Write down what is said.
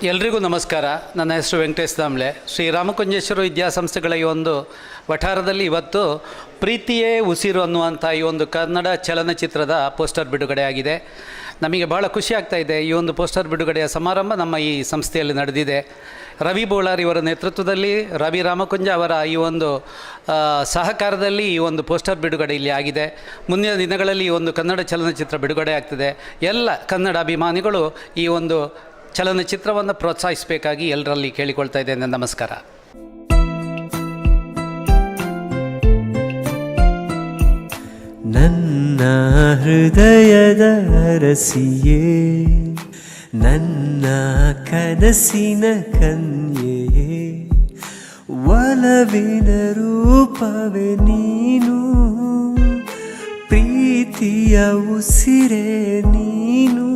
ಎಲ್ರಿಗೂ ನಮಸ್ಕಾರ. ನನ್ನ ಹೆಸರು ವೆಂಕಟೇಶ್ ದಾಮ್ಲೆ. ಶ್ರೀರಾಮಕುಂಜೇಶ್ವರ ವಿದ್ಯಾಸಂಸ್ಥೆಗಳ ಈ ಒಂದು ವಠಾರದಲ್ಲಿ ಇವತ್ತು ಪ್ರೀತಿಯೇ ಉಸಿರು ಅನ್ನುವಂಥ ಈ ಒಂದು ಕನ್ನಡ ಚಲನಚಿತ್ರದ ಪೋಸ್ಟರ್ ಬಿಡುಗಡೆ ಆಗಿದೆ. ನಮಗೆ ಭಾಳ ಖುಷಿ ಆಗ್ತಾ ಇದೆ. ಈ ಒಂದು ಪೋಸ್ಟರ್ ಬಿಡುಗಡೆಯ ಸಮಾರಂಭ ನಮ್ಮ ಈ ಸಂಸ್ಥೆಯಲ್ಲಿ ನಡೆದಿದೆ. ರವಿ ಬೋಳಾರ್ ಇವರ ನೇತೃತ್ವದಲ್ಲಿ ರವಿ ರಾಮಕುಂಜ ಅವರ ಈ ಒಂದು ಸಹಕಾರದಲ್ಲಿ ಈ ಒಂದು ಪೋಸ್ಟರ್ ಬಿಡುಗಡೆ ಇಲ್ಲಿ ಆಗಿದೆ. ಮುಂದಿನ ದಿನಗಳಲ್ಲಿ ಈ ಒಂದು ಕನ್ನಡ ಚಲನಚಿತ್ರ ಬಿಡುಗಡೆ ಆಗ್ತದೆ. ಎಲ್ಲ ಕನ್ನಡ ಅಭಿಮಾನಿಗಳು ಈ ಒಂದು ಚಲನಚಿತ್ರವನ್ನು ಪ್ರೋತ್ಸಾಹಿಸಬೇಕಾಗಿ ಎಲ್ಲರಲ್ಲಿ ಕೇಳಿಕೊಳ್ತಾ ಇದ್ದೇನೆ. ನಮಸ್ಕಾರ. ನನ್ನ ಹೃದಯದ ರಸಿಯೇ, ನನ್ನ ಕನಸಿನ ಕನ್ಯೆಯೇ, ಒಲವಿನ ರೂಪವೇ ನೀನು, ಪ್ರೀತಿಯ ಉಸಿರೇ ನೀನು.